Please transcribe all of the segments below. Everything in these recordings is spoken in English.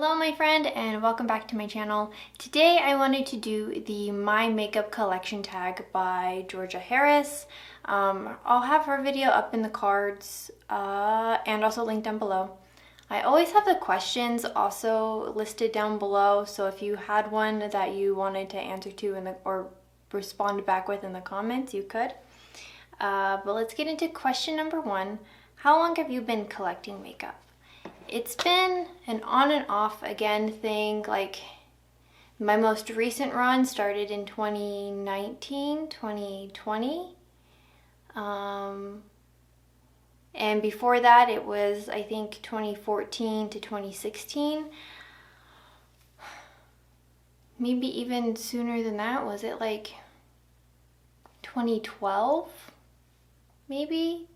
Hello my friend and welcome back to my channel. Today I wanted to do the My Makeup Collection tag by Georgia Harris. I'll have her video up in the cards and also linked down below. I always have the questions also listed down below, so if you had one that you wanted to answer to or respond back with in the comments, you could. But let's get into question number 1. How long have you been collecting makeup? It's been an on and off again thing. Like, my most recent run started in 2019, 2020. And before that it was, I think, 2014 to 2016. Maybe even sooner than that. Was it like 2012? Maybe?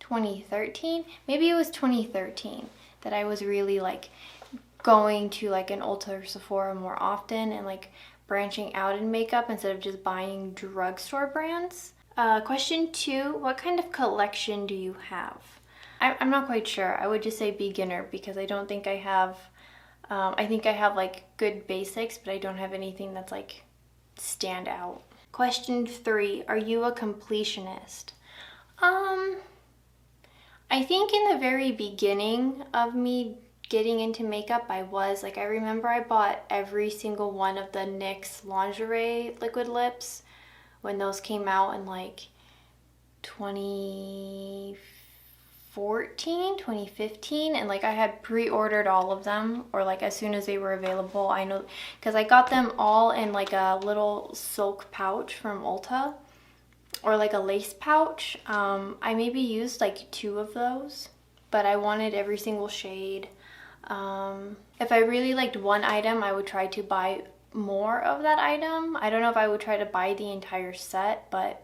2013? Maybe it was 2013 that I was really like going to like an Ulta or Sephora more often and like branching out in makeup instead of just buying drugstore brands. Question 2, what kind of collection do you have? I'm not quite sure. I would just say beginner because I don't think I have, I think I have like good basics, but I don't have anything that's like stand out. Question 3, are you a completionist? I think in the very beginning of me getting into makeup, I was. Like, I remember I bought every single one of the NYX lingerie liquid lips when those came out in like 2014, 2015, and like I had pre-ordered all of them, or like as soon as they were available. I know because I got them all in like a little silk pouch from Ulta, or like a lace pouch. I maybe used like 2 of those, but I wanted every single shade. If I really liked one item, I would try to buy more of that item. I don't know if I would try to buy the entire set, but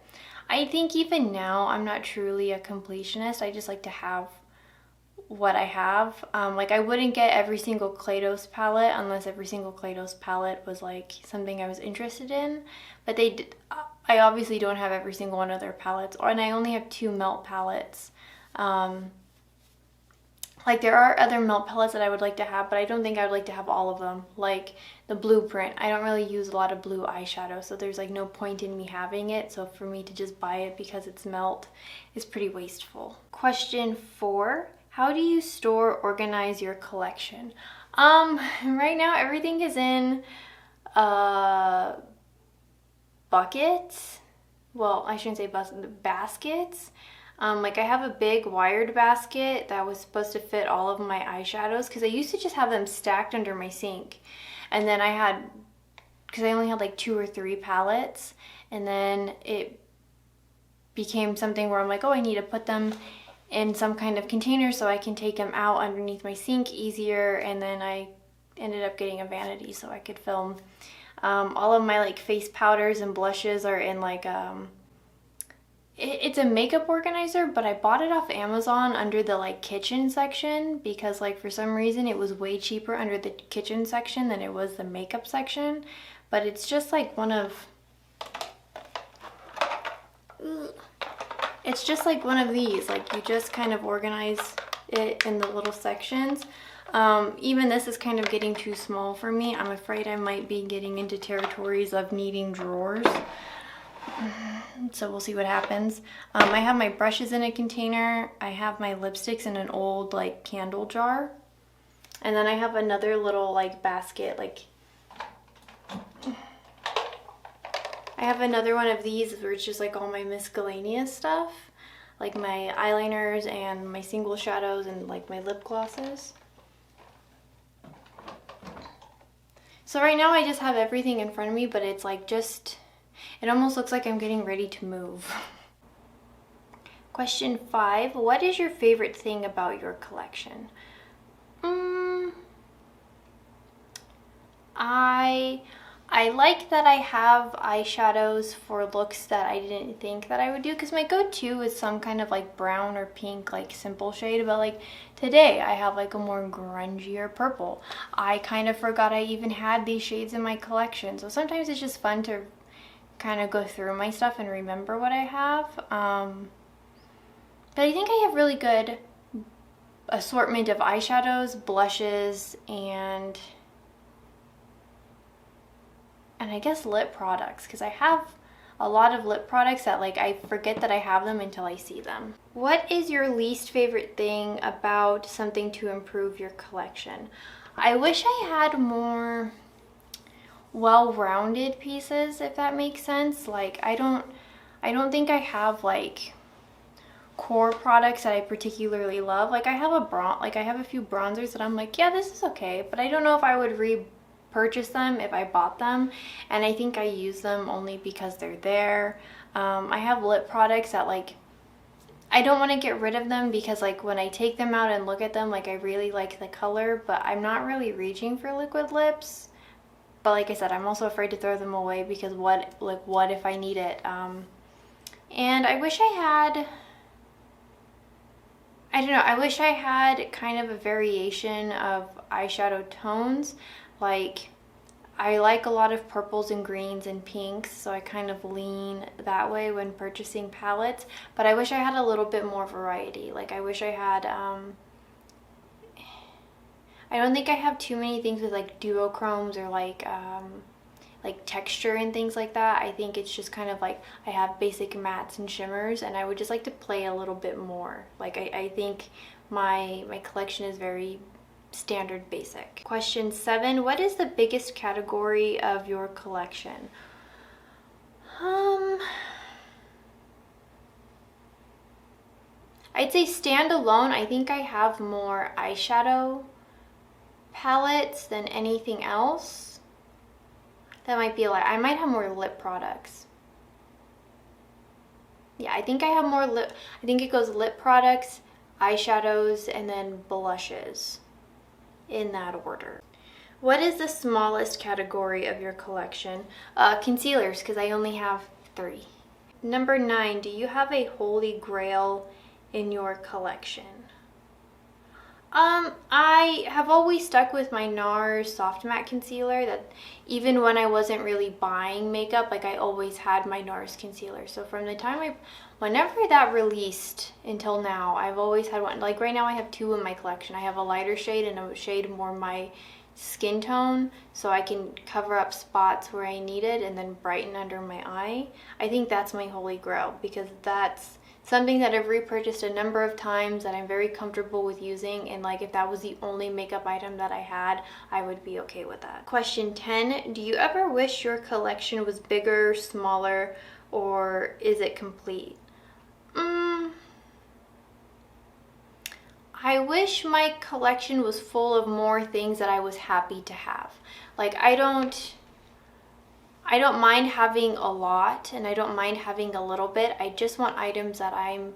I think even now I'm not truly a completionist. I just like to have what I have. Like, I wouldn't get every single Kaleidos palette unless every single Kaleidos palette was like something I was interested in, but they did. I obviously don't have every single one of their palettes, and I only have 2 melt palettes. Like, there are other melt palettes that I would like to have, but I don't think I would like to have all of them. Like the Blueprint, I don't really use a lot of blue eyeshadow, so there's like no point in me having it. So for me to just buy it because it's melt is pretty wasteful. Question 4, how do you store, organize your collection? Right now everything is in buckets. Well, I shouldn't say baskets. Like, I have a big wired basket that was supposed to fit all of my eyeshadows, because I used to just have them stacked under my sink, and then because I only had like 2 or 3 palettes, and then it became something where I'm like, oh, I need to put them in some kind of container so I can take them out underneath my sink easier. And then I ended up getting a vanity so I could film. All of my like face powders and blushes are in like it's a makeup organizer, but I bought it off Amazon under the like kitchen section, because like for some reason it was way cheaper under the kitchen section than it was the makeup section. But it's just like one of these. Like, you just kind of organize it in the little sections. Even this is kind of getting too small for me. I'm afraid I might be getting into territories of needing drawers. So we'll see what happens. I have my brushes in a container. I have my lipsticks in an old like candle jar. And then I have another little like basket. Like, I have another one of these where it's just like all my miscellaneous stuff. Like my eyeliners and my single shadows and like my lip glosses. So right now I just have everything in front of me, but it's like it almost looks like I'm getting ready to move. Question 5, what is your favorite thing about your collection? I like that I have eyeshadows for looks that I didn't think that I would do, because my go-to is some kind of like brown or pink, like simple shade, but like today I have like a more grungier purple. I kind of forgot I even had these shades in my collection, so sometimes it's just fun to kind of go through my stuff and remember what I have. But I think I have really good assortment of eyeshadows, blushes, and I guess lip products, because I have a lot of lip products that like I forget that I have them until I see them. What is your least favorite thing about something to improve your collection? I wish I had more well-rounded pieces, if that makes sense. Like I don't think I have like core products that I particularly love. Like I have a few bronzers that I'm like, yeah, this is okay, but I don't know if I would repurchase them if I bought them, and I think I use them only because they're there. I have lip products that like I don't want to get rid of them because like when I take them out and look at them, like I really like the color, but I'm not really reaching for liquid lips. But like I said, I'm also afraid to throw them away because what if I need it? And I wish I had kind of a variation of eyeshadow tones. Like I like a lot of purples and greens and pinks, so I kind of lean that way when purchasing palettes. But I wish I had a little bit more variety. Like I wish I had, I don't think I have too many things with like duochromes or like texture and things like that. I think it's just kind of like I have basic mattes and shimmers, and I would just like to play a little bit more. Like I think my collection is very standard basic. Question 7, what is the biggest category of your collection? I'd say standalone, I think I have more eyeshadow palettes than anything else. That might be a lot. I might have more lip products. Yeah, I think I have more lip. I think it goes lip products, eyeshadows, and then blushes in that order. What is the smallest category of your collection? Concealers, because I only have 3. Number 9, do you have a holy grail in your collection? I have always stuck with my NARS Soft Matte Concealer, that even when I wasn't really buying makeup, like I always had my NARS concealer. So from the time whenever that released until now, I've always had one. Like right now I have 2 in my collection. I have a lighter shade and a shade more my skin tone, so I can cover up spots where I need it and then brighten under my eye. I think that's my holy grail, because that's something that I've repurchased a number of times that I'm very comfortable with using, and like if that was the only makeup item that I had, I would be okay with that. Question 10, do you ever wish your collection was bigger, smaller, or is it complete? I wish my collection was full of more things that I was happy to have. Like I don't mind having a lot, and I don't mind having a little bit. I just want items that I'm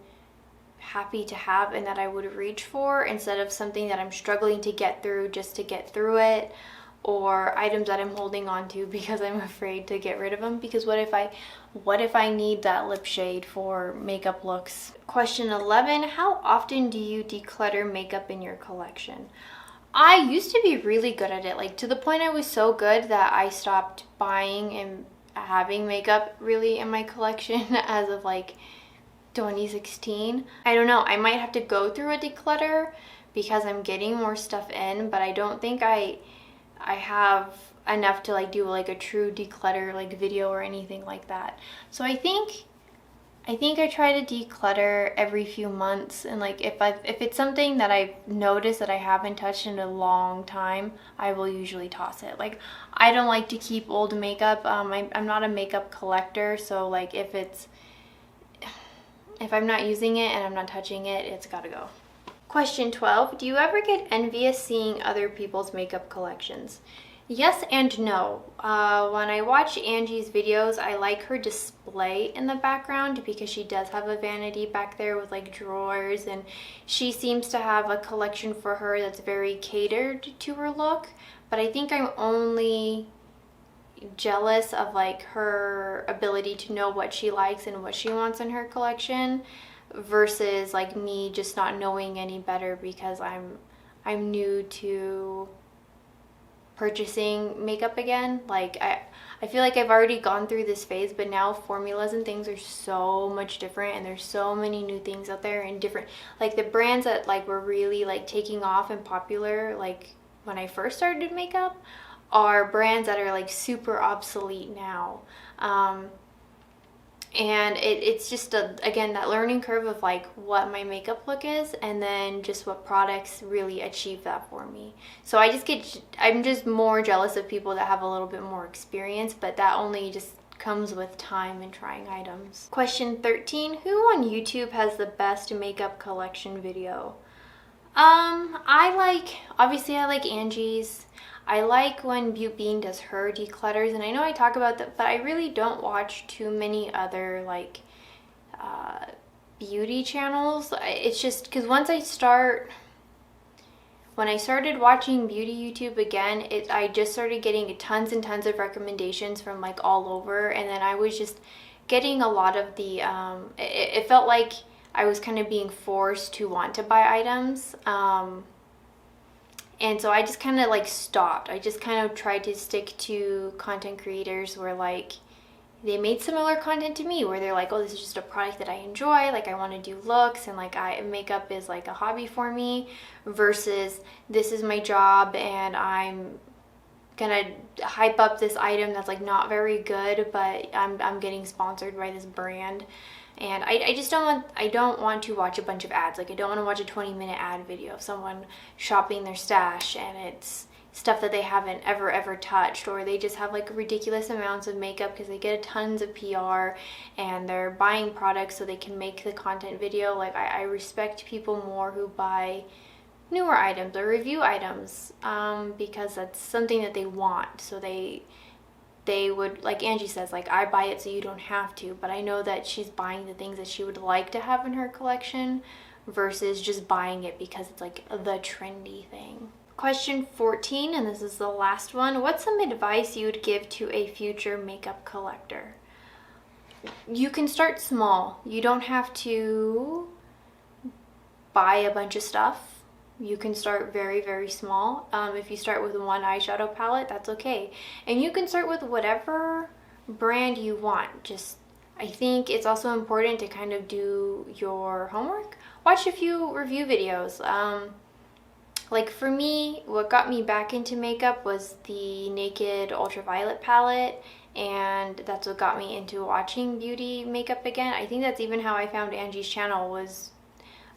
happy to have and that I would reach for, instead of something that I'm struggling to get through just to get through it, or items that I'm holding on to because I'm afraid to get rid of them. Because what if I need that lip shade for makeup looks? Question 11, how often do you declutter makeup in your collection? I used to be really good at it, like to the point I was so good that I stopped buying and having makeup really in my collection as of like 2016. I don't know, I might have to go through a declutter because I'm getting more stuff in, but I don't think I have enough to like do like a true declutter like video or anything like that. So I think I try to declutter every few months, and like if it's something that I've noticed that I haven't touched in a long time, I will usually toss it. Like I don't like to keep old makeup. I'm not a makeup collector, so like if I'm not using it and I'm not touching it, it's gotta go. Question 12, do you ever get envious seeing other people's makeup collections? Yes and no. When I watch Angie's videos, I like her display in the background because she does have a vanity back there with like drawers, and she seems to have a collection for her that's very catered to her look. But I think I'm only jealous of like her ability to know what she likes and what she wants in her collection, versus like me just not knowing any better because I'm new to purchasing makeup again. Like I feel like I've already gone through this phase, but now formulas and things are so much different, and there's so many new things out there, and different, like the brands that like were really like taking off and popular like when I first started makeup are brands that are like super obsolete now. And it's just again that learning curve of like what my makeup look is, and then just what products really achieve that for me. So I'm just more jealous of people that have a little bit more experience, but that only just comes with time and trying items. Question 13, who on YouTube has the best makeup collection video? Obviously I like Angie's. I like when Beauty Bean does her declutters, and I know I talk about that, but I really don't watch too many other like beauty channels. It's just because when I started watching beauty YouTube again, I just started getting tons and tons of recommendations from like all over, and then I was just getting a lot of the it felt like I was kind of being forced to want to buy items. And so I just kind of like stopped. I just kind of tried to stick to content creators where like they made similar content to me, where they're like, oh, this is just a product that I enjoy, like I want to do looks, and like makeup is like a hobby for me, versus this is my job and I'm gonna hype up this item that's like not very good, but I'm getting sponsored by this brand. And I don't want to watch a bunch of ads. Like I don't want to watch a 20-minute ad video of someone shopping their stash and it's stuff that they haven't ever touched, or they just have like ridiculous amounts of makeup because they get tons of PR and they're buying products so they can make the content video. Like I respect people more who buy newer items or review items because that's something that they want. So they would, like Angie says, like I buy it so you don't have to, but I know that she's buying the things that she would like to have in her collection versus just buying it because it's like the trendy thing. Question 14, and this is the last one. What's some advice you would give to a future makeup collector? You can start small. You don't have to buy a bunch of stuff. You can start very, very small. If you start with one eyeshadow palette, that's okay. And you can start with whatever brand you want. I think it's also important to kind of do your homework. Watch a few review videos. Like for me, what got me back into makeup was the Naked Ultraviolet palette, and that's what got me into watching beauty makeup again. I think that's even how I found Angie's channel, was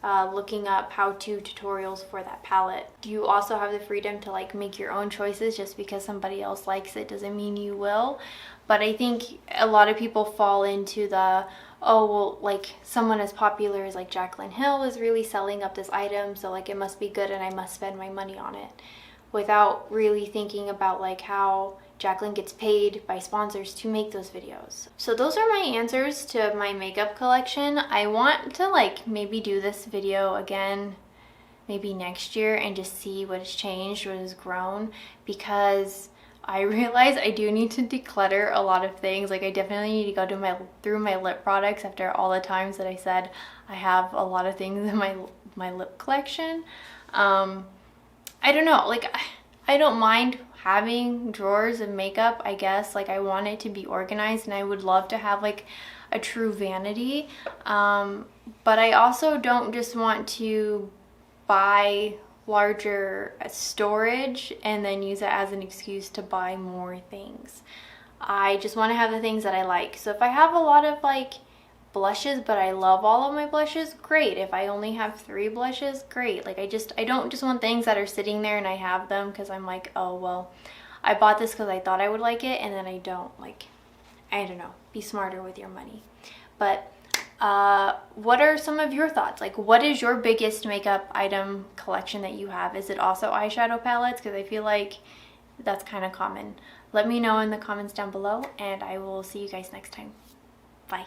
looking up how-to tutorials for that palette. You also have the freedom to like make your own choices. Just because somebody else likes it doesn't mean you will. But I think a lot of people fall into the, oh well, like someone as popular as like Jaclyn Hill is really selling up this item, so like it must be good and I must spend my money on it, without really thinking about like how Jaclyn gets paid by sponsors to make those videos. So those are my answers to my makeup collection. I want to like maybe do this video again maybe next year and just see what has changed, what has grown, because I realize I do need to declutter a lot of things. Like I definitely need to go through my lip products after all the times that I said I have a lot of things in my lip collection. I don't know, like I don't mind having drawers of makeup, I guess. Like I want it to be organized, and I would love to have like a true vanity, but I also don't just want to buy larger storage and then use it as an excuse to buy more things. I just want to have the things that I like. So if I have a lot of like blushes, but I love all of my blushes, great. If I only have 3 blushes, great. Like I don't just want things that are sitting there and I have them because I'm like, oh well, I bought this because I thought I would like it, and then I don't. Like, I don't know, be smarter with your money. But what are some of your thoughts? Like, what is your biggest makeup item collection that you have? Is it also eyeshadow palettes? Because I feel like that's kind of common. Let me know in the comments down below, and I will see you guys next time. Bye.